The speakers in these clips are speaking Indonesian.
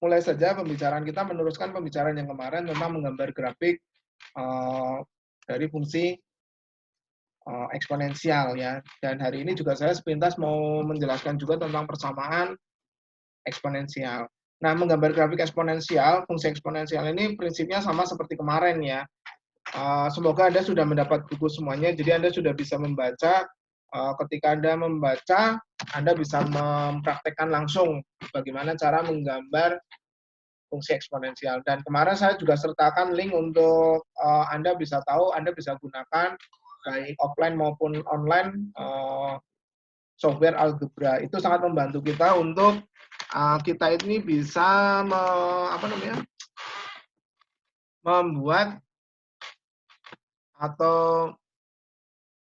mulai saja pembicaraan kita meneruskan pembicaraan yang kemarin tentang menggambar grafik dari fungsi eksponensial ya. Dan hari ini juga saya sepintas mau menjelaskan juga tentang persamaan eksponensial. Nah, menggambar grafik eksponensial, fungsi eksponensial ini prinsipnya sama seperti kemarin ya. Semoga Anda sudah mendapat buku semuanya, jadi Anda sudah bisa membaca. Ketika Anda membaca, Anda bisa mempraktekkan langsung bagaimana cara menggambar fungsi eksponensial. Dan kemarin saya juga sertakan link untuk Anda bisa tahu, Anda bisa gunakan baik offline maupun online software algebra. Itu sangat membantu kita untuk kita ini bisa membuat atau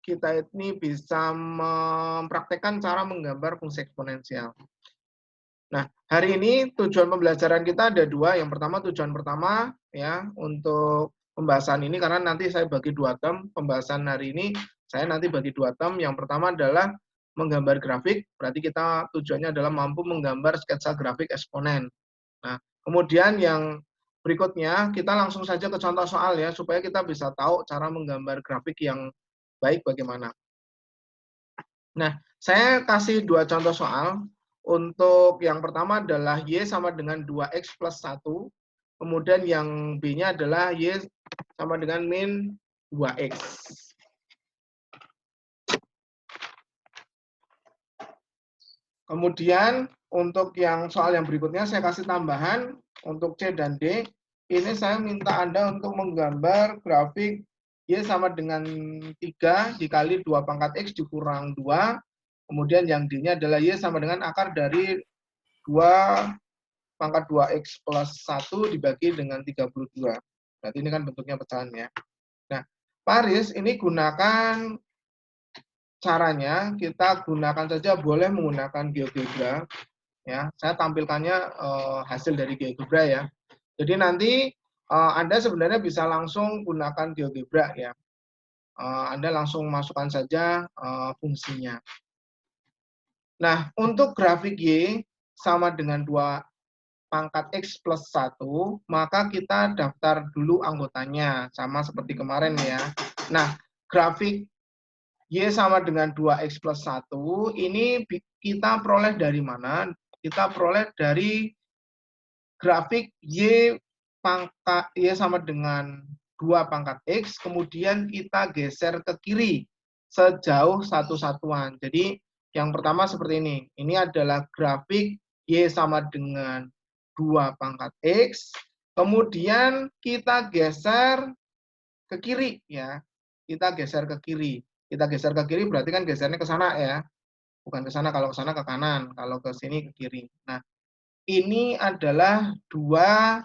kita ini bisa mempraktekkan cara menggambar fungsi eksponensial. Nah, hari ini tujuan pembelajaran kita ada dua. Yang pertama, tujuan pertama ya untuk pembahasan ini, karena nanti saya bagi dua term. Pembahasan hari ini saya nanti bagi dua term. Yang pertama adalah menggambar grafik, berarti kita tujuannya adalah mampu menggambar sketsa grafik eksponen. Nah, kemudian yang berikutnya kita langsung saja ke contoh soal ya, supaya kita bisa tahu cara menggambar grafik yang baik bagaimana. Nah, saya kasih dua contoh soal. Untuk yang pertama adalah Y sama dengan 2X plus 1. Kemudian yang B-nya adalah Y sama dengan min 2X. Kemudian untuk yang soal yang berikutnya saya kasih tambahan untuk C dan D. Ini saya minta Anda untuk menggambar grafik Y sama dengan 3 dikali 2 pangkat X dikurang 2. Kemudian yang D-nya adalah Y sama dengan akar dari 2 pangkat 2X plus 1 dibagi dengan 32. Berarti ini kan bentuknya pecahan ya. Nah, Paris ini gunakan caranya, kita gunakan saja boleh menggunakan GeoGebra. Ya, saya tampilkannya hasil dari GeoGebra ya. Jadi nanti Anda sebenarnya bisa langsung gunakan GeoGebra ya. Anda langsung masukkan saja fungsinya. Nah, untuk grafik Y sama dengan 2 pangkat X plus 1, maka kita daftar dulu anggotanya, sama seperti kemarin ya. Nah, grafik Y sama dengan 2X plus 1, ini kita peroleh dari mana? Kita peroleh dari grafik Y sama dengan 2 pangkat X, kemudian kita geser ke kiri sejauh satu satuan. Jadi yang pertama seperti ini. Ini adalah grafik Y sama dengan 2 pangkat X, kemudian kita geser ke kiri ya. Kita geser ke kiri. Kita geser ke kiri berarti kan gesernya ke sana ya. Bukan ke sana, kalau ke sana ke kanan, kalau ke sini ke kiri. Nah, ini adalah 2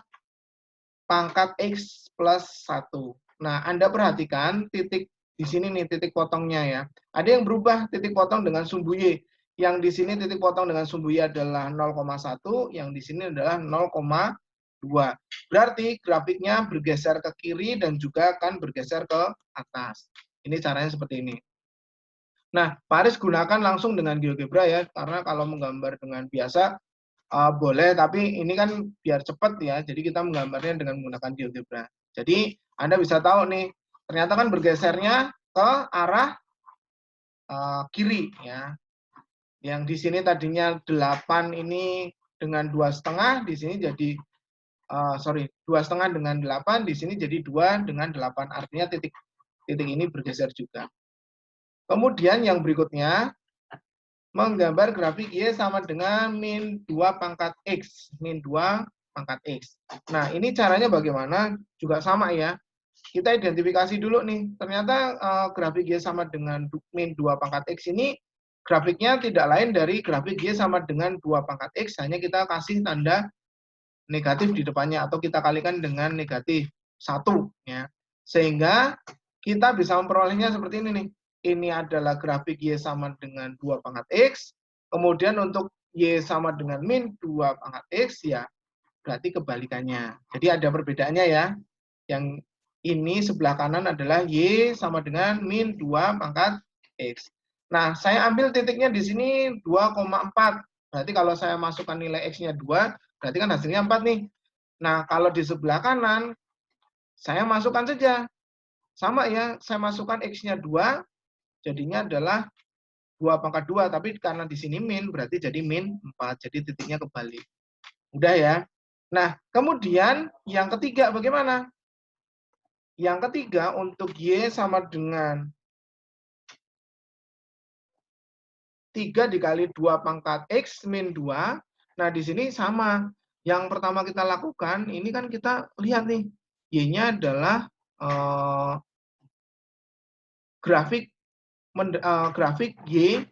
pangkat X plus 1. Nah, Anda perhatikan titik di sini nih, titik potongnya ya. Ada yang berubah titik potong dengan sumbu Y. Yang di sini titik potong dengan sumbu Y adalah 0,1, yang di sini adalah 0,2. Berarti grafiknya bergeser ke kiri dan juga akan bergeser ke atas. Ini caranya seperti ini. Nah, Paris gunakan langsung dengan GeoGebra ya, karena kalau menggambar dengan biasa boleh, tapi ini kan biar cepat ya, jadi kita menggambarnya dengan menggunakan GeoGebra. Jadi Anda bisa tahu nih, ternyata kan bergesernya ke arah kiri ya. Yang di sini tadinya 8 ini dengan 2,5, di sini jadi 2,5 dengan 8, di sini jadi 2 dengan 8. Artinya titik ini bergeser juga. Kemudian yang berikutnya, menggambar grafik Y sama dengan min 2 pangkat X. Min 2 pangkat X. Nah, ini caranya bagaimana? Juga sama ya. Kita identifikasi dulu nih. Ternyata grafik Y sama dengan min 2 pangkat X ini grafiknya tidak lain dari grafik Y sama dengan 2 pangkat X. Hanya kita kasih tanda negatif di depannya atau kita kalikan dengan negatif 1. Ya. Sehingga kita bisa memperolehnya seperti ini nih. Ini adalah grafik Y sama dengan 2 pangkat X. Kemudian untuk Y sama dengan min 2 pangkat X, ya berarti kebalikannya. Jadi ada perbedaannya ya. Yang ini sebelah kanan adalah Y sama dengan min 2 pangkat X. Nah, saya ambil titiknya di sini 2,4. Berarti kalau saya masukkan nilai X-nya 2, Berarti kan hasilnya 4 nih. Nah, kalau di sebelah kanan, saya masukkan saja. Sama ya, saya masukkan X-nya 2, jadinya adalah 2 pangkat 2. Tapi karena di sini min, berarti jadi min 4. Jadi titiknya kebalik. Udah ya. Nah, kemudian yang ketiga bagaimana? Yang ketiga untuk Y sama dengan 3 dikali 2 pangkat X min 2. Nah, di sini sama. Yang pertama kita lakukan, ini kan kita lihat nih, Y-nya adalah grafik grafik Y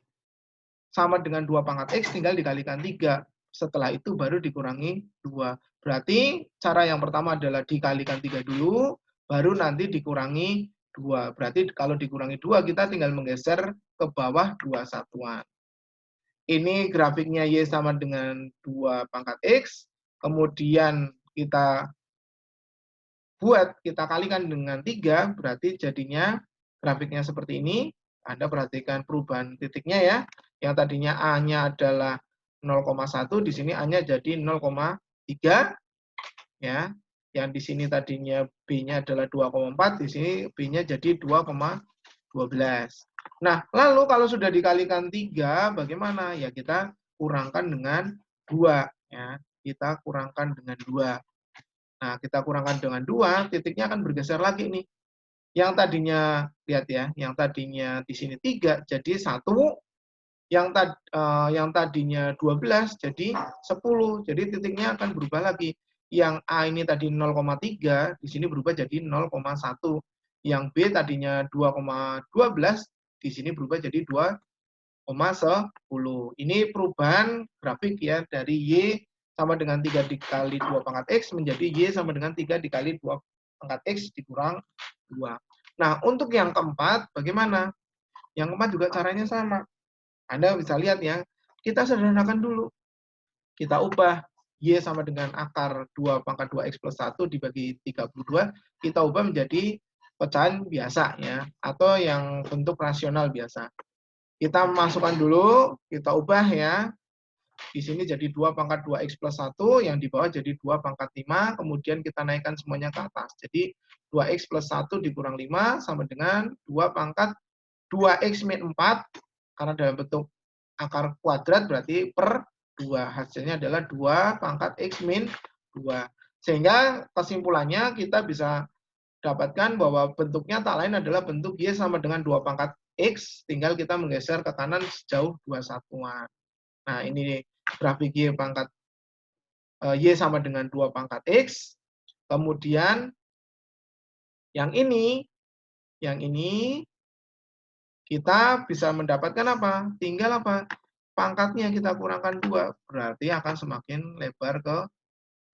sama dengan 2 pangkat X tinggal dikalikan 3. Setelah itu baru dikurangi 2. Berarti cara yang pertama adalah dikalikan 3 dulu, baru nanti dikurangi 2. Berarti kalau dikurangi 2, kita tinggal menggeser ke bawah 2 satuan. Ini grafiknya Y sama dengan 2 pangkat X. Kemudian kita kita kalikan dengan 3, berarti jadinya grafiknya seperti ini. Anda perhatikan perubahan titiknya ya. Yang tadinya A-nya adalah 0,1, di sini A-nya jadi 0,3 ya. Yang di sini tadinya B-nya adalah 2,4, di sini B-nya jadi 2,12. Nah, lalu kalau sudah dikalikan 3, bagaimana? Ya kita kurangkan dengan 2 ya. Kita kurangkan dengan 2. Nah, kita kurangkan dengan 2, titiknya akan bergeser lagi nih. Yang tadinya, lihat ya, yang tadinya di sini 3 jadi 1, yang tadinya 12 jadi 10. Jadi titiknya akan berubah lagi. Yang A ini tadi 0,3, di sini berubah jadi 0,1. Yang B tadinya 2,12, di sini berubah jadi 2,10. Ini perubahan grafik ya dari Y sama dengan 3 dikali 2 pangkat X menjadi Y sama dengan 3 dikali 2 pangkat X dikurang 2. Nah, untuk yang keempat bagaimana? Yang keempat juga caranya sama. Anda bisa lihat ya, kita sederhanakan dulu. Kita ubah Y sama dengan akar 2 pangkat 2X plus 1 dibagi 32, kita ubah menjadi pecahan biasa ya, atau yang bentuk rasional biasa. Kita masukkan dulu, kita ubah ya. Di sini jadi 2 pangkat 2X plus 1, yang di bawah jadi 2 pangkat 5, kemudian kita naikkan semuanya ke atas. Jadi 2X plus 1 dikurang 5 sama dengan 2 pangkat 2X min 4, karena dalam bentuk akar kuadrat berarti per 2. Hasilnya adalah 2 pangkat X min 2. Sehingga kesimpulannya kita bisa dapatkan bahwa bentuknya tak lain adalah bentuk Y sama dengan 2 pangkat X, tinggal kita menggeser ke kanan sejauh 2 satuan. Nah, ini grafik Y pangkat Y sama dengan 2 pangkat X. Kemudian yang ini kita bisa mendapatkan apa? Tinggal apa? Pangkatnya kita kurangkan 2, berarti akan semakin lebar ke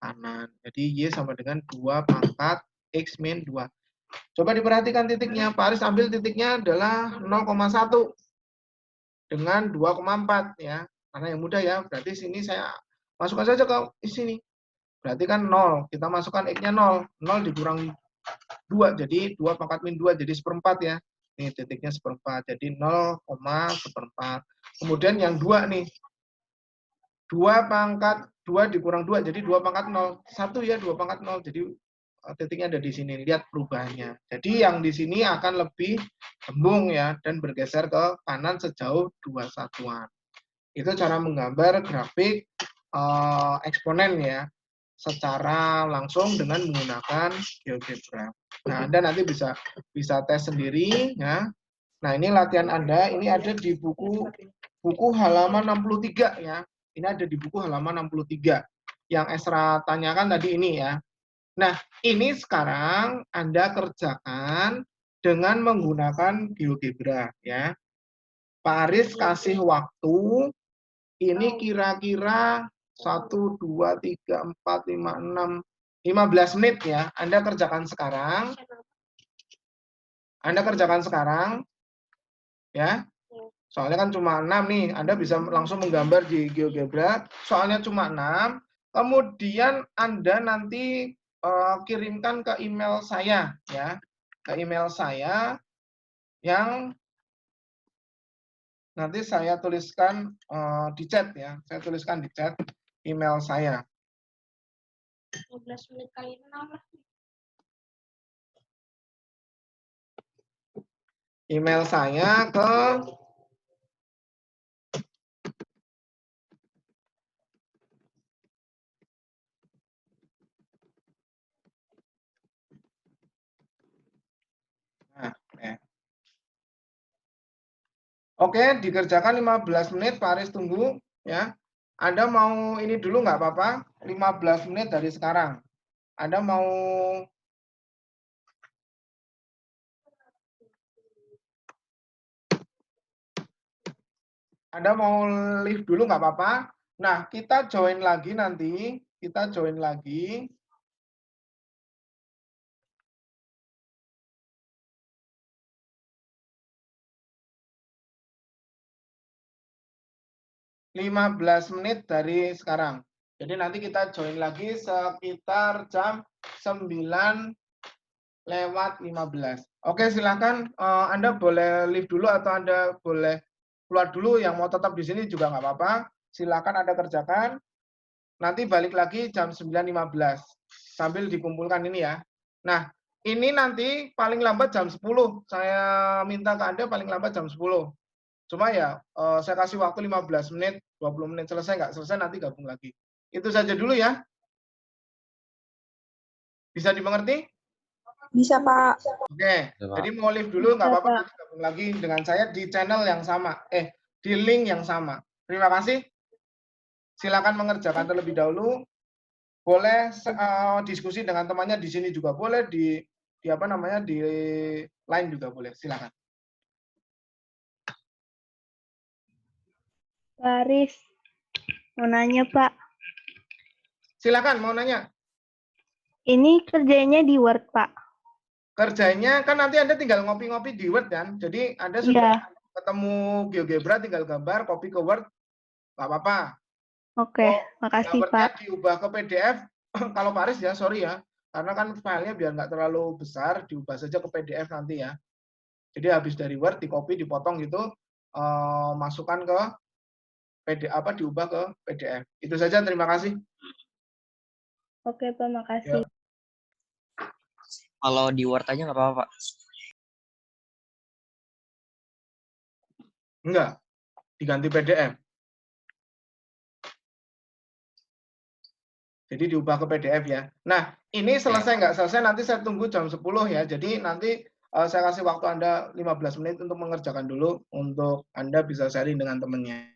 kanan. Jadi Y sama dengan 2 pangkat X min 2. Coba diperhatikan titiknya. Pak Aris ambil titiknya adalah 0,1 dengan 2,4 ya. Karena yang mudah ya, berarti sini saya masukkan saja ke sini. Berarti kan 0. Kita masukkan X-nya 0. 0 dikurang 2, jadi 2 pangkat min 2, jadi seperempat ya. Ini titiknya seperempat, jadi 0,1. Kemudian yang 2 nih. 2 pangkat 2 dikurang 2, jadi 2 pangkat 0. 1 ya, 2 pangkat 0, jadi titiknya ada di sini. Lihat perubahannya. Jadi yang di sini akan lebih gembung ya, dan bergeser ke kanan sejauh 2 satuan. Itu cara menggambar grafik eksponen ya, secara langsung dengan menggunakan GeoGebra. Nah, Anda nanti bisa tes sendiri ya. Nah, ini latihan Anda, ini ada di buku halaman 63 ya. Ini ada di buku halaman 63. Yang Esra tanyakan tadi ini ya. Nah, ini sekarang Anda kerjakan dengan menggunakan GeoGebra ya. Pak Aris kasih waktu ini kira-kira 1, 2, 3, 4, 5, 6, 15 menit ya. Anda kerjakan sekarang. Ya. Soalnya kan cuma 6 nih. Anda bisa langsung menggambar di GeoGebra. Soalnya cuma 6. Kemudian Anda nanti kirimkan ke email saya ya. Ke email saya yang nanti saya tuliskan di chat ya. Saya tuliskan di chat email saya. 12 menit kali 6 lah. Email saya ke nah, Oke, dikerjakan 15 menit, Pak Aris tunggu ya. Anda mau ini dulu nggak apa-apa? 15 menit dari sekarang. Anda mau live dulu nggak apa-apa. Nah, kita join lagi nanti. Kita join lagi. ...15 menit dari sekarang. Jadi nanti kita join lagi sekitar jam 9:15. Oke, silakan. Anda boleh leave dulu atau Anda boleh keluar dulu. Yang mau tetap di sini juga nggak apa-apa. Silakan Anda kerjakan. Nanti balik lagi jam 9:15 sambil dikumpulkan ini ya. Nah, ini nanti paling lambat jam 10. Saya minta ke Anda paling lambat jam 10. Cuma ya, saya kasih waktu 15 menit, 20 menit selesai nggak selesai nanti gabung lagi. Itu saja dulu ya. Bisa dimengerti? Bisa, Pak. Oke, jadi mau live dulu nggak apa-apa, nanti gabung lagi dengan saya di channel yang sama, di link yang sama. Terima kasih. Silakan mengerjakan terlebih dahulu. Boleh diskusi dengan temannya di sini juga boleh, di apa namanya di line juga boleh. Silakan. Pak Aris, mau nanya Pak. Silakan mau nanya. Ini kerjanya di Word Pak. Kerjanya kan nanti Anda tinggal ngopi-ngopi di Word kan. Jadi Anda sudah ketemu GeoGebra tinggal gambar, copy ke Word, nggak apa-apa. Oke, makasih Gambarnya Pak. diubah ke PDF. Kalau Pak Aris ya, sorry ya. Karena kan filenya biar nggak terlalu besar, diubah saja ke PDF nanti ya. Jadi habis dari Word, di copy, dipotong gitu, masukkan ke PDF, diubah ke PDF. Itu saja, terima kasih. Oke Pak, makasih. Ya. Kalau di Word aja nggak apa-apa, Pak? Enggak, diganti PDF. Jadi diubah ke PDF ya. Nah, ini selesai nggak selesai nanti saya tunggu jam 10 ya. Jadi nanti saya kasih waktu Anda 15 menit untuk mengerjakan dulu, untuk Anda bisa sharing dengan temannya.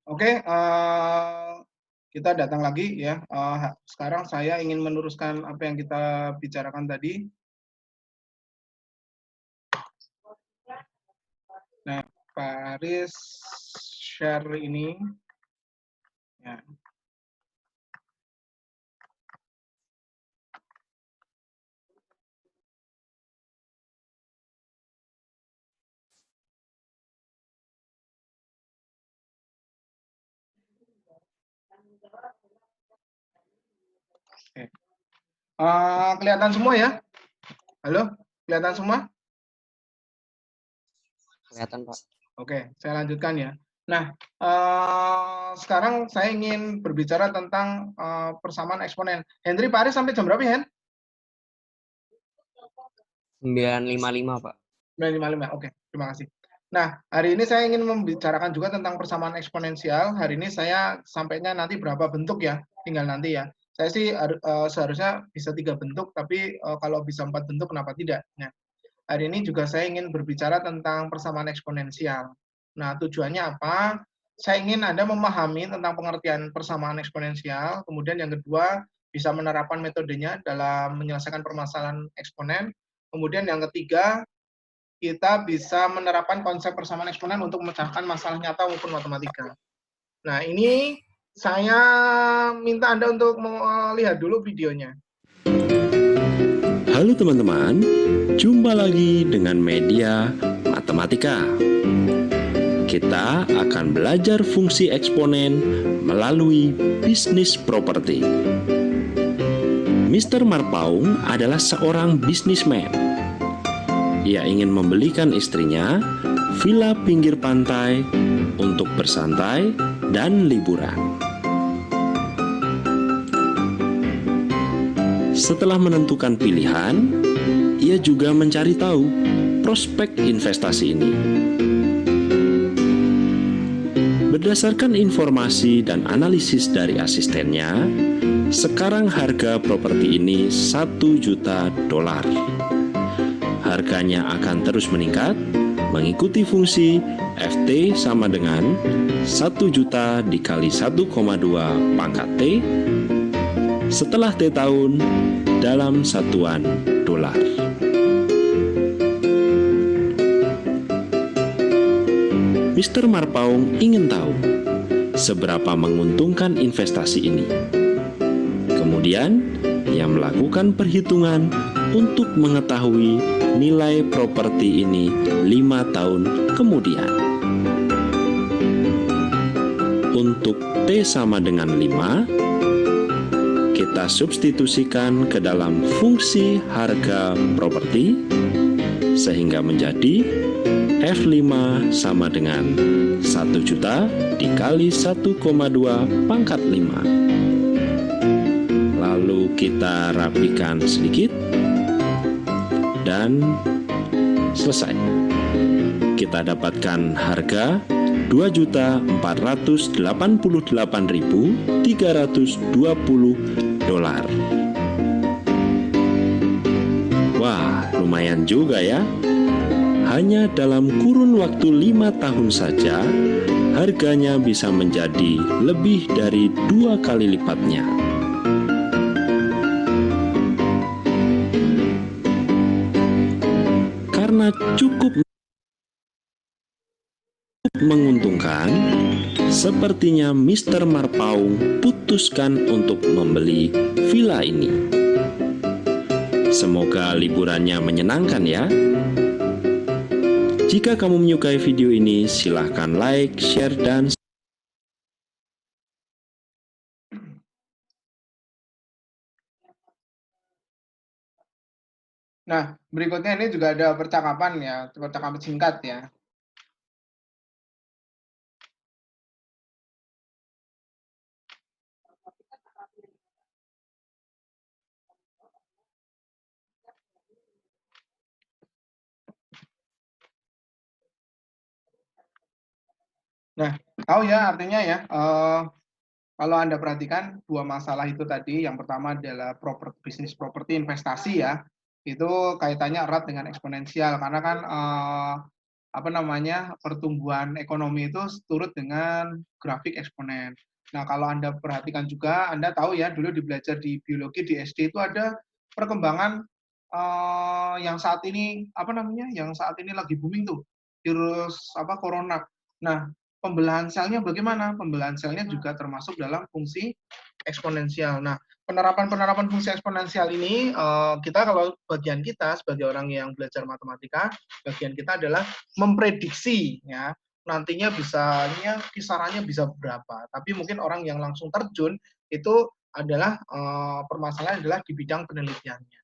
Oke, kita datang lagi ya. Sekarang saya ingin meneruskan apa yang kita bicarakan tadi. Nah, Pak Aris share ini. Ya. Oke. Kelihatan semua ya? Halo, kelihatan semua? Kelihatan, Pak. Oke, saya lanjutkan ya. Nah, sekarang saya ingin berbicara tentang persamaan eksponen. Henry, Pak Aris sampai jam berapa, Hen? 9.55, Pak. 9.55, oke, terima kasih. Nah, hari ini saya ingin membicarakan juga tentang persamaan eksponensial. Hari ini saya sampainya nanti berapa bentuk ya, tinggal nanti ya. Saya sih seharusnya bisa 3 bentuk, tapi kalau bisa 4 bentuk, kenapa tidak? Nah, hari ini juga saya ingin berbicara tentang persamaan eksponensial. Nah, tujuannya apa? Saya ingin Anda memahami tentang pengertian persamaan eksponensial, kemudian yang kedua, bisa menerapkan metodenya dalam menyelesaikan permasalahan eksponen, kemudian yang ketiga, kita bisa menerapkan konsep persamaan eksponen untuk memecahkan masalah nyata maupun matematika. Nah, ini saya minta Anda untuk melihat dulu videonya. Halo teman-teman, jumpa lagi dengan media matematika. Kita akan belajar fungsi eksponen melalui bisnis properti. Mr. Marpaung adalah seorang bisnismen. Ia ingin membelikan istrinya villa pinggir pantai untuk bersantai dan liburan. Setelah menentukan pilihan, ia juga mencari tahu prospek investasi ini. Berdasarkan informasi dan analisis dari asistennya, sekarang harga properti ini $1 juta. Harganya akan terus meningkat mengikuti fungsi FT sama dengan 1 juta dikali 1,2 pangkat T setelah T tahun dalam satuan dolar. Mr. Marpaung ingin tahu seberapa menguntungkan investasi ini. Kemudian, ia melakukan perhitungan untuk mengetahui nilai properti ini 5 tahun kemudian. Untuk T sama dengan 5, kita substitusikan ke dalam fungsi harga properti, sehingga menjadi F5 sama dengan 1 juta dikali 1,2 pangkat 5. Lalu kita rapikan sedikit dan selesai. Kita dapatkan harga $2.488.320. Wah, lumayan juga ya. Hanya dalam kurun waktu 5 tahun saja, harganya bisa menjadi lebih dari 2 kali lipatnya. Karena cukup menguntungkan, sepertinya Mr. Marpaung putuskan untuk membeli villa ini. Semoga liburannya menyenangkan ya. Jika kamu menyukai video ini, silahkan like, share, dan Nah, berikutnya ini juga ada percakapan ya, percakapan singkat ya. Nah, tahu ya artinya ya, kalau Anda perhatikan dua masalah itu tadi, yang pertama adalah bisnis properti investasi ya, itu kaitannya erat dengan eksponensial karena kan pertumbuhan ekonomi itu turut dengan grafik eksponen. Nah, kalau Anda perhatikan juga, Anda tahu ya dulu belajar di biologi di SD itu ada perkembangan yang saat ini lagi booming tuh, virus corona. Nah, pembelahan selnya bagaimana? Pembelahan selnya juga termasuk dalam fungsi eksponensial. Nah, penerapan fungsi eksponensial ini kalau bagian kita sebagai orang yang belajar matematika, bagian kita adalah memprediksi ya nantinya kisarannya bisa berapa. Tapi mungkin orang yang langsung terjun itu adalah permasalahan adalah di bidang penelitiannya.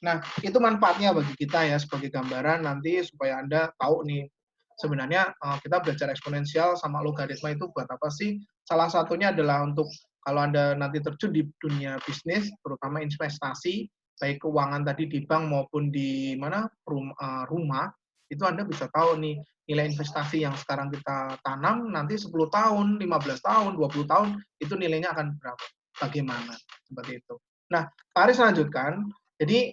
Nah, itu manfaatnya bagi kita ya sebagai gambaran nanti supaya Anda tahu nih sebenarnya kita belajar eksponensial sama logaritma itu buat apa sih? Salah satunya adalah untuk kalau Anda nanti terjun di dunia bisnis, terutama investasi, baik keuangan tadi di bank maupun di rumah, itu Anda bisa tahu nih nilai investasi yang sekarang kita tanam nanti 10 tahun, 15 tahun, 20 tahun itu nilainya akan berapa? Bagaimana? Seperti itu. Nah, Pak Aris lanjutkan. Jadi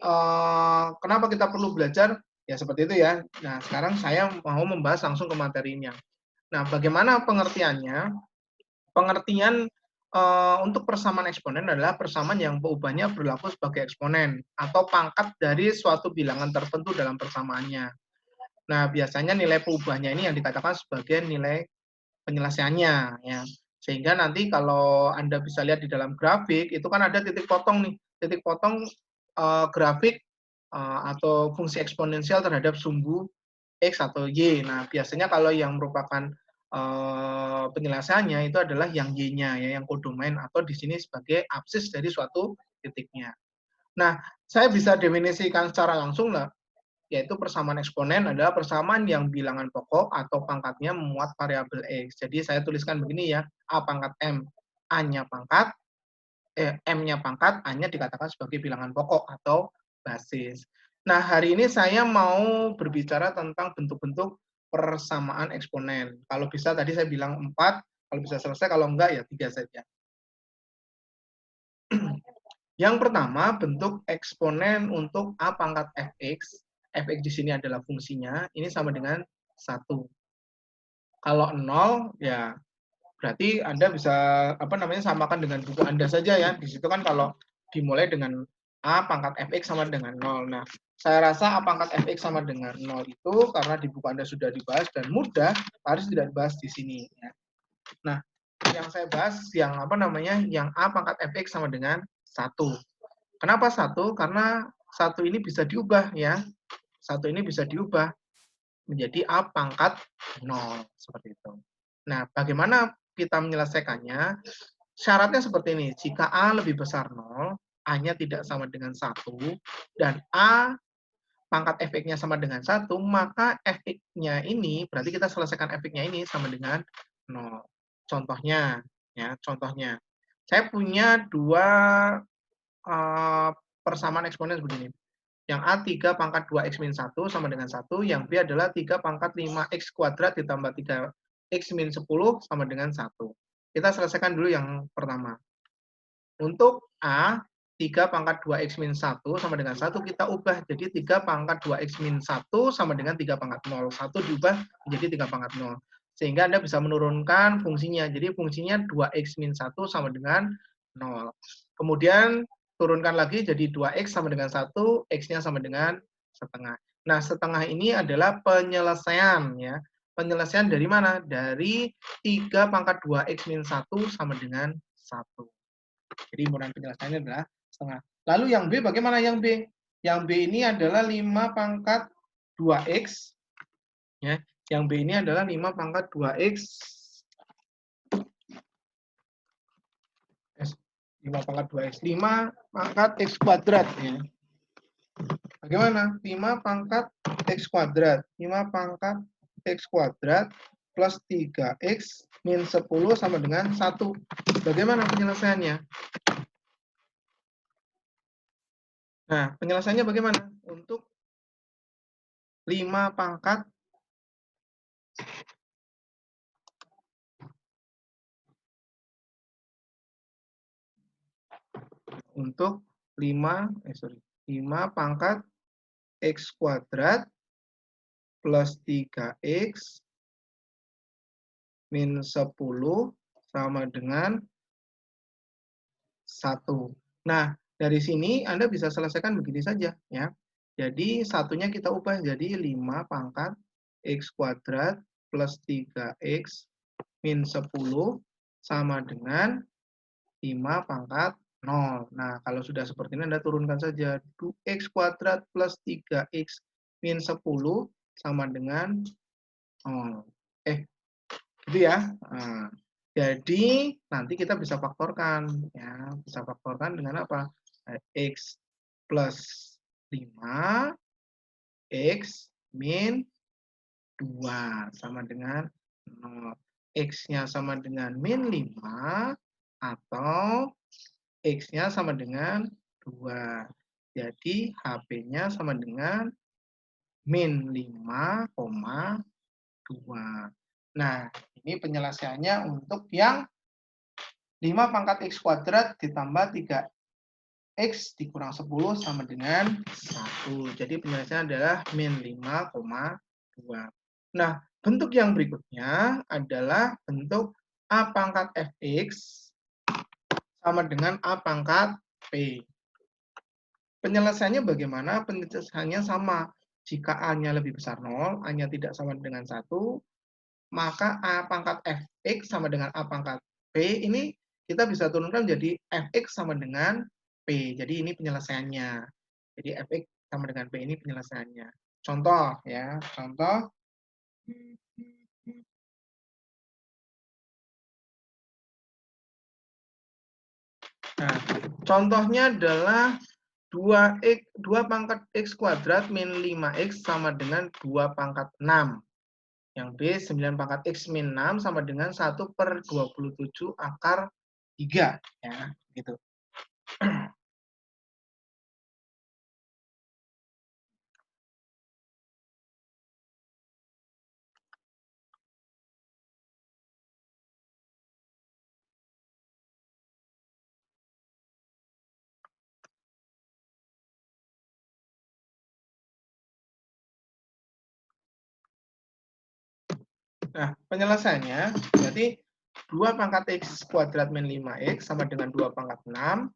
kenapa kita perlu belajar? Ya seperti itu ya. Nah, sekarang saya mau membahas langsung ke materinya. Nah, bagaimana pengertiannya? Pengertian untuk persamaan eksponen adalah persamaan yang perubahannya berlaku sebagai eksponen atau pangkat dari suatu bilangan tertentu dalam persamaannya. Nah, biasanya nilai perubahannya ini yang dikatakan sebagai nilai penyelesaiannya ya. Sehingga nanti kalau Anda bisa lihat di dalam grafik itu kan ada titik potong nih. Titik potong grafik atau fungsi eksponensial terhadap sumbu X atau Y. Nah, biasanya kalau yang merupakan penyelesaiannya itu adalah yang Y-nya ya, yang kodomain atau di sini sebagai absis dari suatu titiknya. Nah, saya bisa definisikan secara langsung lah, yaitu persamaan eksponen adalah persamaan yang bilangan pokok atau pangkatnya memuat variabel X. Jadi saya tuliskan begini ya, A pangkat M, A-nya pangkat, M-nya pangkat, A-nya dikatakan sebagai bilangan pokok atau basis. Nah, hari ini saya mau berbicara tentang bentuk-bentuk persamaan eksponen. Kalau bisa tadi saya bilang 4, kalau bisa selesai, kalau enggak ya 3 saja. Yang pertama, bentuk eksponen untuk A pangkat Fx. Fx di sini adalah fungsinya, ini sama dengan 1. Kalau 0, ya berarti Anda bisa samakan dengan buku Anda saja ya. Di situ kan kalau dimulai dengan A pangkat Fx sama dengan 0. Nah, saya rasa A pangkat Fx sama dengan 0 itu karena di buku Anda sudah dibahas dan mudah, harus tidak dibahas di sini ya. Nah, yang saya bahas yang yang A pangkat Fx sama dengan 1. Kenapa 1? Karena 1 ini bisa diubah ya. 1 ini bisa diubah menjadi A pangkat 0 seperti itu. Nah, bagaimana kita menyelesaikannya? Syaratnya seperti ini, jika A lebih besar 0, A-nya tidak sama dengan 1, dan A pangkat fx-nya sama dengan 1, maka fx-nya ini, berarti kita selesaikan fx-nya ini sama dengan 0. Contohnya, ya, contohnya. Saya punya dua persamaan eksponen begini. Yang A 3 pangkat 2x min 1 sama dengan 1, yang B adalah 3 pangkat 5x kuadrat ditambah 3x min 10 sama dengan 1. Kita selesaikan dulu yang pertama. Untuk A, 3 pangkat 2x min 1 sama dengan 1, kita ubah jadi 3 pangkat 2x min 1 sama dengan 3 pangkat 0. 1 diubah menjadi 3 pangkat 0. Sehingga Anda bisa menurunkan fungsinya. Jadi fungsinya 2x min 1 sama dengan 0. Kemudian turunkan lagi jadi 2x sama dengan 1, x-nya sama dengan setengah. Nah, setengah ini adalah penyelesaian, ya. Penyelesaian dari mana? Dari 3 pangkat 2x min 1 sama dengan 1. Jadi mudah penyelesaiannya adalah setengah. Lalu yang B bagaimana yang B? Yang B ini adalah 5 pangkat 2x. Ya. Yang B ini adalah 5 pangkat 2x. 5 pangkat 2x. 5 pangkat x kuadrat. Ya. Bagaimana? 5 pangkat x kuadrat. 5 pangkat x kuadrat plus 3x min 10 sama dengan 1. Bagaimana penyelesaiannya? Nah, penyelesaiannya bagaimana? Untuk 5 pangkat untuk 5 pangkat x kuadrat plus 3x min 10 sama dengan 1. Nah, dari sini Anda bisa selesaikan begini saja, ya. Jadi satunya kita ubah jadi 5 pangkat x kuadrat plus 3x min 10 sama dengan 5 pangkat 0. Nah, kalau sudah seperti ini Anda turunkan saja. 2x kuadrat plus 3x min 10 sama dengan 0. Gitu ya. Nah, jadi nanti kita bisa faktorkan. Ya, bisa faktorkan dengan apa? X plus 5, X min 2 sama dengan 0. X-nya sama dengan min 5 atau X-nya sama dengan 2. Jadi HP-nya sama dengan min 5,2. Nah, ini penyelesaiannya untuk yang 5 pangkat x kuadrat ditambah 3x dikurang 10 sama dengan 1. Jadi penyelesaiannya adalah min 5,2. Nah, bentuk yang berikutnya adalah bentuk A pangkat fx sama dengan A pangkat P. Penyelesaiannya bagaimana? Penyelesaiannya sama. Jika A-nya lebih besar 0, A-nya tidak sama dengan 1, maka A pangkat fx sama dengan A pangkat P. Ini kita bisa turunkan jadi fx sama dengan P. Jadi ini penyelesaiannya. Jadi fx sama dengan P ini penyelesaiannya. Contoh, ya. Contoh. Nah, contohnya adalah 2 pangkat x kuadrat min 5x sama dengan 2 pangkat 6. Yang B 9 pangkat x min 6 sama dengan 1/27 akar 3. Ya, gitu. Nah, penyelesaiannya berarti 2 pangkat x kuadrat min 5x sama dengan 2 pangkat 6.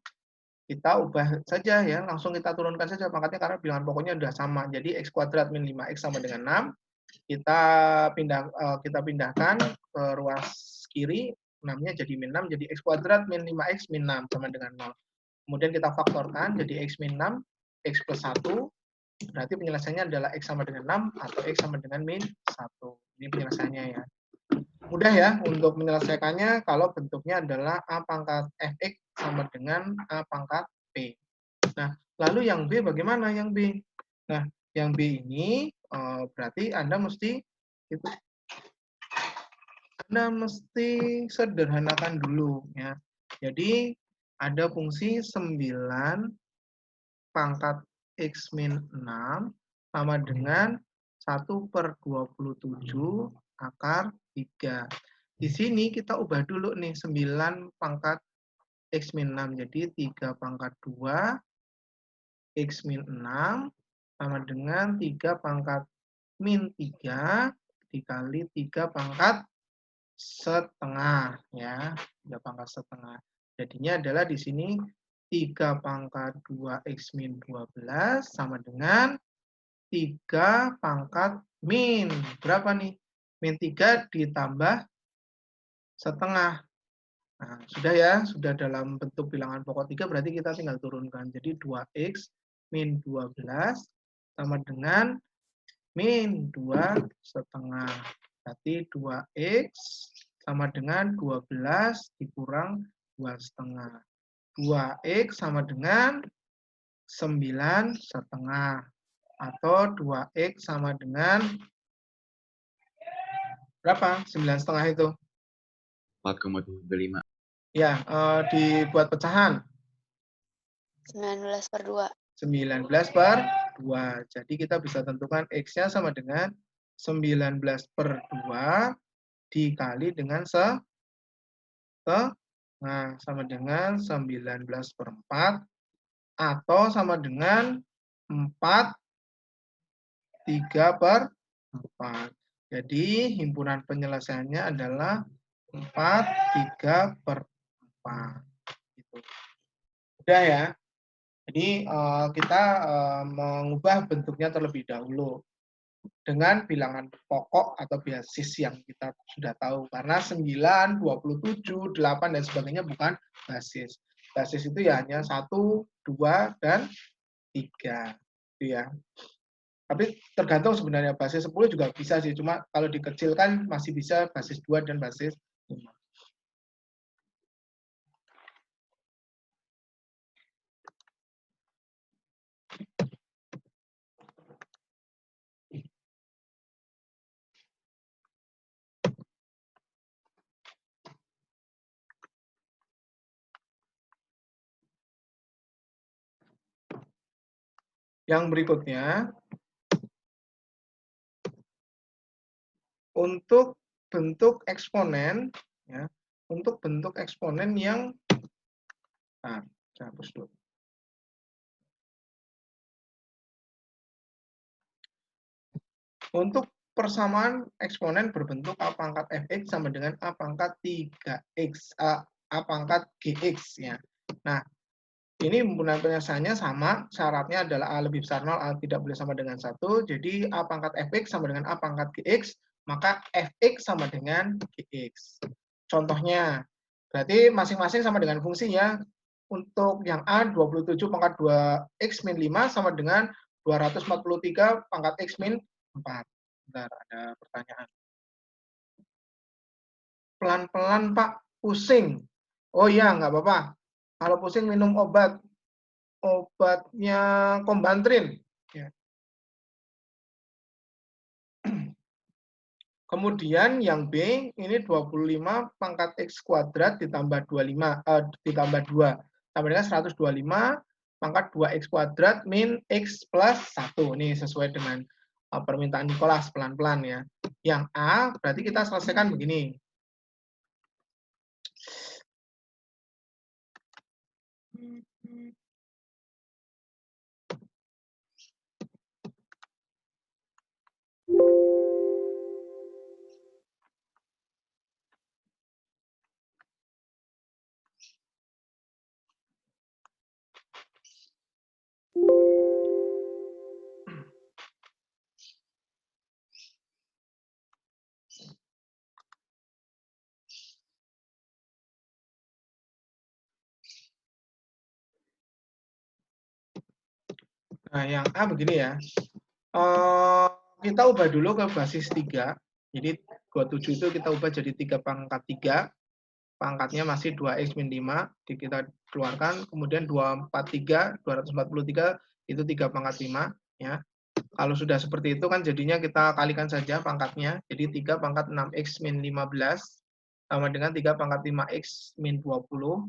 Kita ubah saja ya, langsung kita turunkan saja pangkatnya karena bilangan pokoknya sudah sama. Jadi x kuadrat min 5x sama dengan 6. Kita pindahkan ke ruas kiri, 6-nya jadi min 6, jadi x kuadrat min 5x min 6 sama dengan 0. Kemudian kita faktorkan jadi x min 6, x plus 1. Berarti penyelesaiannya adalah x sama dengan 6 atau x sama dengan min 1. Ini penyelesaiannya ya. Mudah ya untuk menyelesaikannya kalau bentuknya adalah A pangkat fx sama dengan A pangkat P. Nah, lalu yang B bagaimana yang B? Nah, yang B ini berarti Anda mesti sederhanakan dulu ya. Jadi ada fungsi 9 pangkat X min 6 sama dengan 1/27 akar 3. Di sini kita ubah dulu nih 9 pangkat X min 6. Jadi 3 pangkat 2 X min 6 sama dengan 3 pangkat min 3 dikali 3 pangkat setengah ya, 3 pangkat setengah. Jadinya adalah di sini 3 pangkat 2 X min 12 sama dengan 3 pangkat min berapa nih? Min 3 ditambah setengah. Nah, sudah ya, sudah dalam bentuk bilangan pokok 3 berarti kita tinggal turunkan. Jadi 2X min 12 sama dengan min 2 setengah. Berarti 2X sama dengan 12 dikurang 2 setengah. 2X sama dengan 9 setengah. Atau 2X sama dengan berapa? 9 setengah itu? 4,75. Ya, dibuat pecahan. 19/2. 19/2. Jadi kita bisa tentukan X-nya sama dengan 19/2 dikali dengan setengah sama dengan 19/4 atau sama dengan 4/3/4. Jadi himpunan penyelesaiannya adalah 4/3/4. Gitu. Udah ya. Jadi kita mengubah bentuknya terlebih dahulu dengan bilangan pokok atau basis yang kita sudah tahu. Karena 9, 27, 8, dan sebagainya bukan basis. Basis itu ya hanya 1, 2, dan 3. Gitu ya. Tapi tergantung sebenarnya basis 10 juga bisa sih. Cuma kalau dikecilkan masih bisa basis 2 dan basis 5. Yang berikutnya, untuk bentuk eksponen, ya, untuk bentuk eksponen yang, saya hapus dulu. Untuk persamaan eksponen berbentuk A pangkat fx sama dengan A pangkat 3x, A pangkat gx. Ya. Nah, ini himpunan penyelesaiannya sama, syaratnya adalah A lebih besar 0, A tidak boleh sama dengan 1. Jadi A pangkat fx sama dengan A pangkat gx, maka fx sama dengan gx. Contohnya, berarti masing-masing sama dengan fungsi ya. Untuk yang A, 27 pangkat 2x min 5 sama dengan 243 pangkat x min 4. Bentar, ada pertanyaan. Pelan-pelan Pak, pusing. Oh iya, nggak apa-apa. Kalau pusing minum obat. Obatnya Kombantrin. Ya. Kemudian yang B, ini 25 pangkat X kuadrat ditambah 25, ditambah 2. Sama dengan 125 pangkat 2X kuadrat min X plus 1. Ini sesuai dengan permintaan Nicholas, pelan-pelan ya. Yang A, berarti kita selesaikan begini. Nah, yang A begini ya. Kita ubah dulu ke basis 3. Jadi 27 itu kita ubah jadi 3 pangkat 3. Pangkatnya masih 2x min 5. Kita keluarkan. Kemudian 243 itu 3 pangkat 5. Ya. Kalau sudah seperti itu kan jadinya kita kalikan saja pangkatnya. Jadi 3 pangkat 6x min 15 sama dengan 3 pangkat 5x min 20.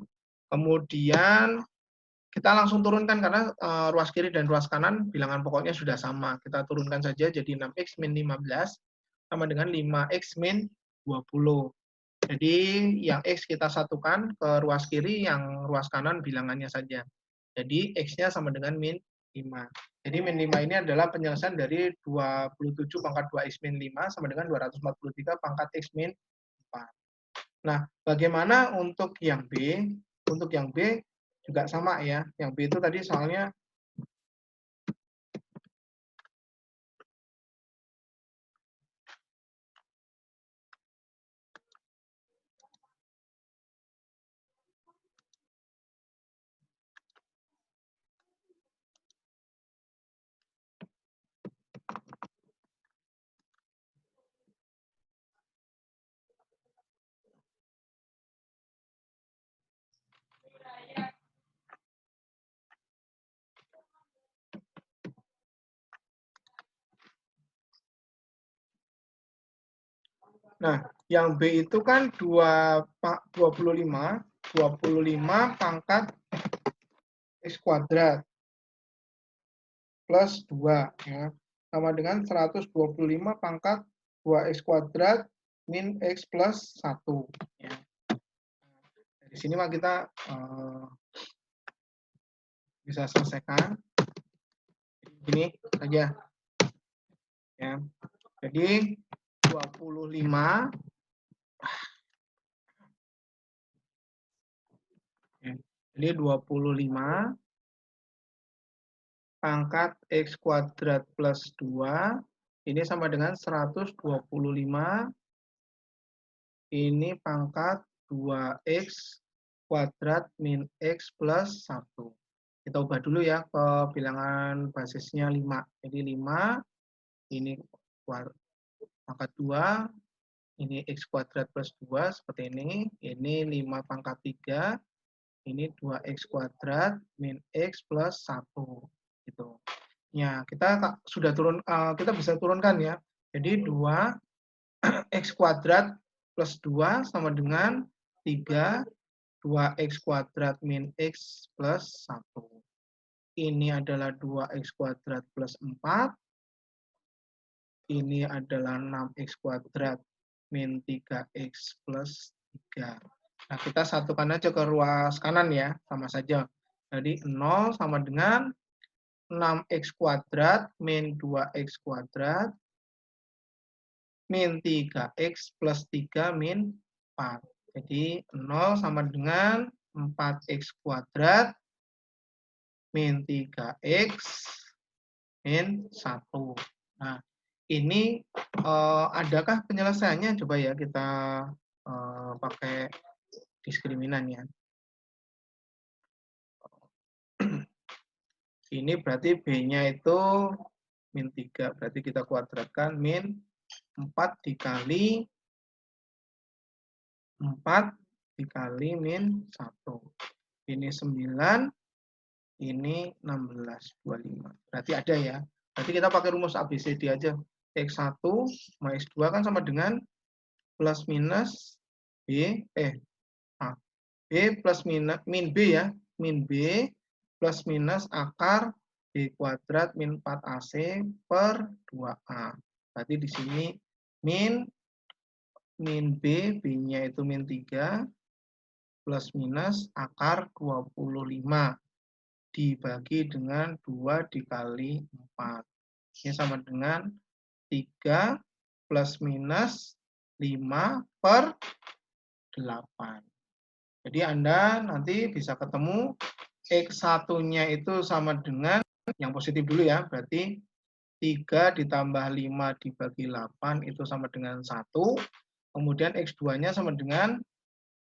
Kemudian kita langsung turunkan karena ruas kiri dan ruas kanan bilangan pokoknya sudah sama. Kita turunkan saja jadi 6x min 15 sama dengan 5x min 20. Jadi yang x kita satukan ke ruas kiri, yang ruas kanan bilangannya saja. Jadi x-nya sama dengan min 5. Jadi min 5 ini adalah penyelesaian dari 27 pangkat 2x min 5 sama dengan 243 pangkat x min 4. Nah, bagaimana untuk yang B? Untuk yang B juga sama ya. Yang B itu tadi soalnya nah, yang B itu kan 25 pangkat x kuadrat plus 2 ya. Sama dengan 125 pangkat 2x kuadrat min x plus 1 ya. Dari sini mah kita bisa selesaikan. Ini saja. Ya. Jadi 25 ya. Jadi 25 pangkat x kuadrat plus 2 ini sama dengan 125 ini pangkat 2x kuadrat min x plus 1. Kita ubah dulu ya ke bilangan basisnya 5. Jadi 5 ini pangkat 2 ini x kuadrat plus 2 seperti ini. Ini 5 pangkat 3 ini 2x kuadrat min x plus 1 gitu. Ya, kita sudah kita bisa turunkan ya. Jadi 2x kuadrat plus 2 sama dengan 3 2x kuadrat min x plus 1. Ini adalah 2x kuadrat plus 4. Ini adalah 6x kuadrat min 3x plus 3. Nah, kita satukan aja ke ruas kanan ya, sama saja. Jadi 0 sama dengan 6x kuadrat min 2x kuadrat min 3x plus 3 min 4. Jadi 0 sama dengan 4x kuadrat min 3x min 1. Nah, ini adakah penyelesaiannya? Coba ya kita pakai diskriminan ya. Ini berarti B-nya itu min 3. Berarti kita kuadratkan min 4 dikali 4 dikali min 1. Ini 9. Ini 16, 25. Berarti ada ya. Berarti kita pakai rumus ABCD aja. X1 sama X2 kan sama dengan plus minus B, B plus minus, min B ya. Min B plus minus akar B kuadrat min 4AC per 2A. Berarti di sini min B, B-nya itu min 3, plus minus akar 25. Dibagi dengan 2 dikali 4. Ini sama dengan 3 plus minus 5 per 8. Jadi Anda nanti bisa ketemu X1-nya itu sama dengan, yang positif dulu ya, berarti 3 ditambah 5 dibagi 8 itu sama dengan 1. Kemudian X2-nya sama dengan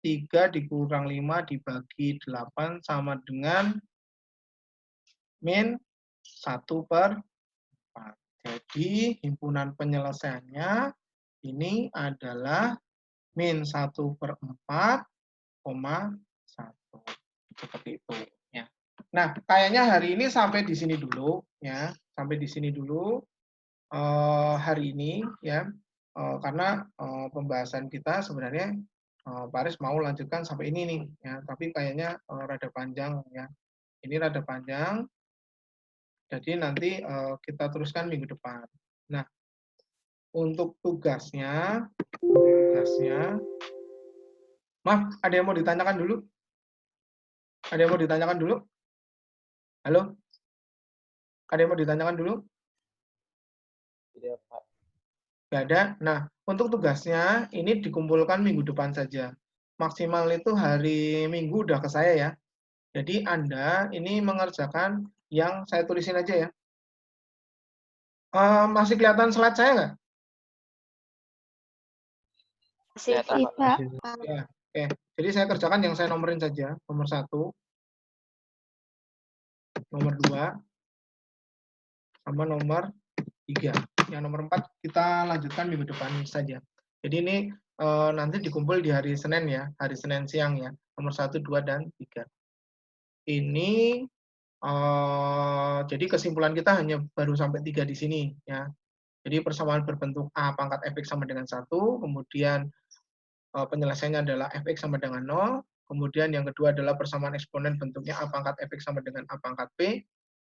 3 dikurang 5 dibagi 8 sama dengan min 1 per 4. Jadi himpunan penyelesaiannya ini adalah min 1 per 4, 1. Seperti itu. Ya. Nah, kayaknya hari ini sampai di sini dulu ya, sampai di sini dulu hari ini ya, karena pembahasan kita sebenarnya Pak Aris mau lanjutkan sampai ini nih ya, tapi kayaknya rada panjang ya. Ini rada panjang, jadi nanti kita teruskan minggu depan. Nah, untuk tugasnya, maaf, ada yang mau ditanyakan dulu? Ada yang mau ditanyakan dulu? Halo? Ada yang mau ditanyakan dulu? Tidak, Pak. Nggak ada. Nah, untuk tugasnya ini dikumpulkan minggu depan saja. Maksimal itu hari Minggu udah ke saya ya. Jadi Anda ini mengerjakan yang saya tulisin aja ya. Masih kelihatan slide saya nggak? Kelihatan, Iya, Pak. Pak. Ya, oke. Jadi saya kerjakan yang saya nomorin saja. Nomor 1, nomor 2, sama nomor 3. Yang nomor 4 kita lanjutkan minggu depan saja. Jadi ini nanti dikumpul di hari Senin ya, hari Senin siang ya. Nomor 1, 2, dan 3. Ini jadi kesimpulan kita hanya baru sampai 3 di sini ya. Jadi persamaan berbentuk A pangkat fx sama dengan 1, kemudian penyelesaiannya adalah fx sama dengan 0, kemudian yang kedua adalah persamaan eksponen bentuknya A pangkat fx sama dengan A pangkat P.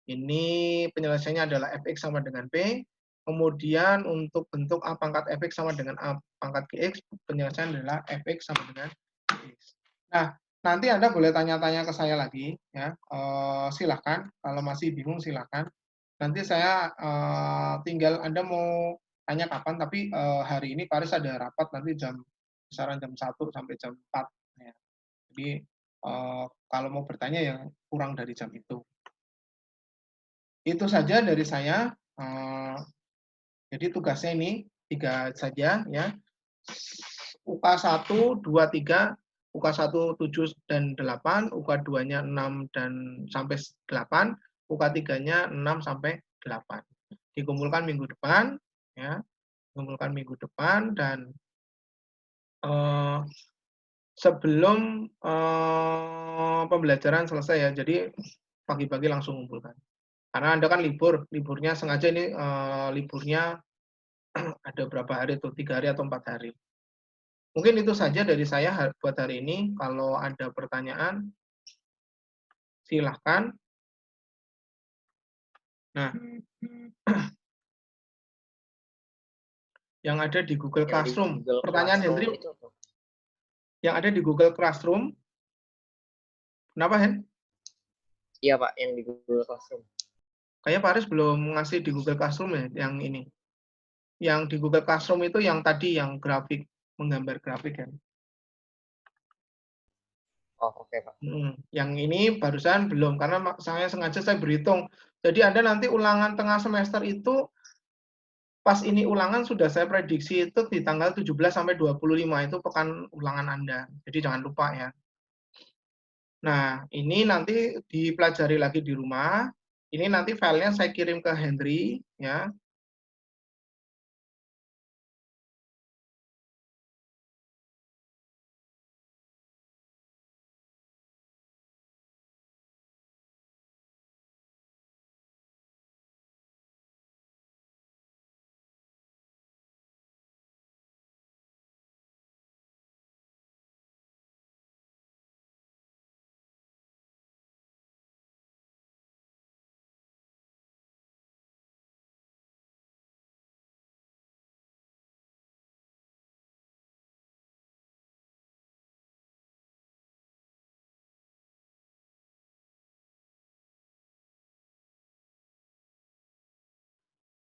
Ini penyelesaiannya adalah fx sama dengan P. Kemudian untuk bentuk A pangkat fx sama dengan A pangkat gx, penyelesaian adalah fx sama dengan gx. Nah, nanti Anda boleh tanya-tanya ke saya lagi, ya. Silahkan, kalau masih bingung silahkan. Nanti saya tinggal Anda mau tanya kapan, tapi hari ini Paris ada rapat nanti kisaran jam 1 sampai jam 4. Ya. Jadi kalau mau bertanya yang kurang dari jam itu. Itu saja dari saya. Jadi tugasnya ini 3 saja ya. UK 1, 2, 3, UK 1, 7 dan 8, UK 2-nya 6 dan sampai 8, UK 3-nya 6 sampai 8. Dikumpulkan minggu depan ya. Dikumpulkan minggu depan dan sebelum pembelajaran selesai ya. Jadi pagi-pagi langsung kumpulkan. Karena Anda kan liburnya sengaja ini liburnya ada berapa hari tuh, 3 hari atau 4 hari. Mungkin itu saja dari saya buat hari ini. Kalau ada pertanyaan, silahkan. Nah, yang ada di Google Classroom. Pertanyaan Hendri, yang ada di Google Classroom. Kenapa, Hen? Iya, Pak, yang di Google Classroom. Kayaknya Pak Aris belum ngasih di Google Classroom ya, yang ini. Yang di Google Classroom itu yang tadi, yang grafik, menggambar grafik kan. Oh, oke, Pak. Yang ini barusan belum, karena saya sengaja saya berhitung. Jadi Anda nanti ulangan tengah semester itu, pas ini ulangan sudah saya prediksi itu di tanggal 17 sampai 25 itu pekan ulangan Anda. Jadi jangan lupa ya. Nah, ini nanti dipelajari lagi di rumah. Ini nanti filenya saya kirim ke Henry ya.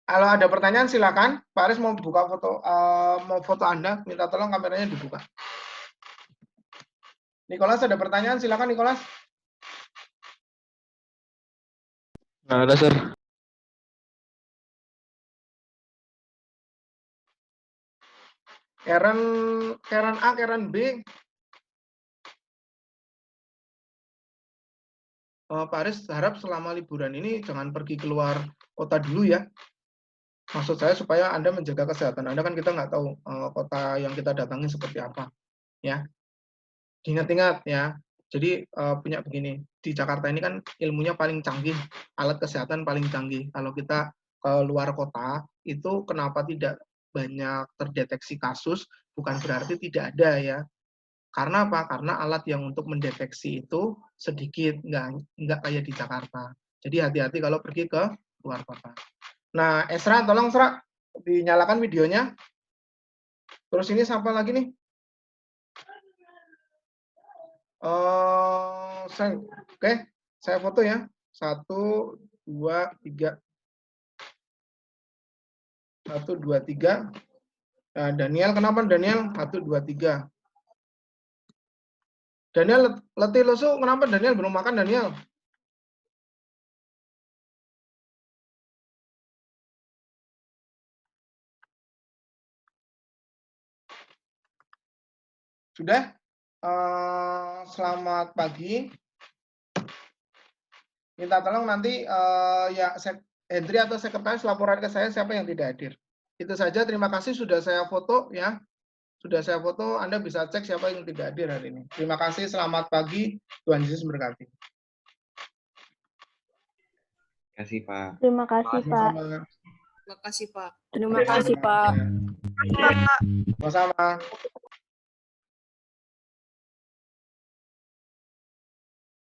Kalau ada pertanyaan silakan. Pak Aris mau buka foto, mau foto Anda, minta tolong kameranya dibuka. Nicholas ada pertanyaan, silakan Nicholas. Nggak ada, Sir. Karen A, Karen B. Pak Aris harap selama liburan ini jangan pergi keluar kota dulu ya. Maksud saya supaya Anda menjaga kesehatan Anda, kan kita nggak tahu kota yang kita datangi seperti apa. Ya, ingat-ingat ya. Jadi punya begini, di Jakarta ini kan ilmunya paling canggih, alat kesehatan paling canggih. Kalau kita ke luar kota, itu kenapa tidak banyak terdeteksi kasus, bukan berarti tidak ada ya. Karena apa? Karena alat yang untuk mendeteksi itu sedikit, nggak kayak di Jakarta. Jadi hati-hati kalau pergi ke luar kota. Nah, Esra, tolong Esra, dinyalakan videonya. Terus ini siapa lagi nih? Oke, saya foto ya. 1, 2, 3. 1, 2, 3. Nah, Daniel, kenapa Daniel? 1, 2, 3. Daniel, letih lesu, kenapa Daniel belum makan Daniel? Sudah? Selamat pagi. Minta tolong nanti ya Hendri atau sekretaris laporan ke saya siapa yang tidak hadir. Itu saja, terima kasih sudah saya foto ya. Sudah saya foto, Anda bisa cek siapa yang tidak hadir hari ini. Terima kasih, selamat pagi, Tuhan Yesus memberkati. Terima kasih, Pak. Terima kasih, Pak. Terima kasih, Pak. Terima kasih, Pak. Sama-sama.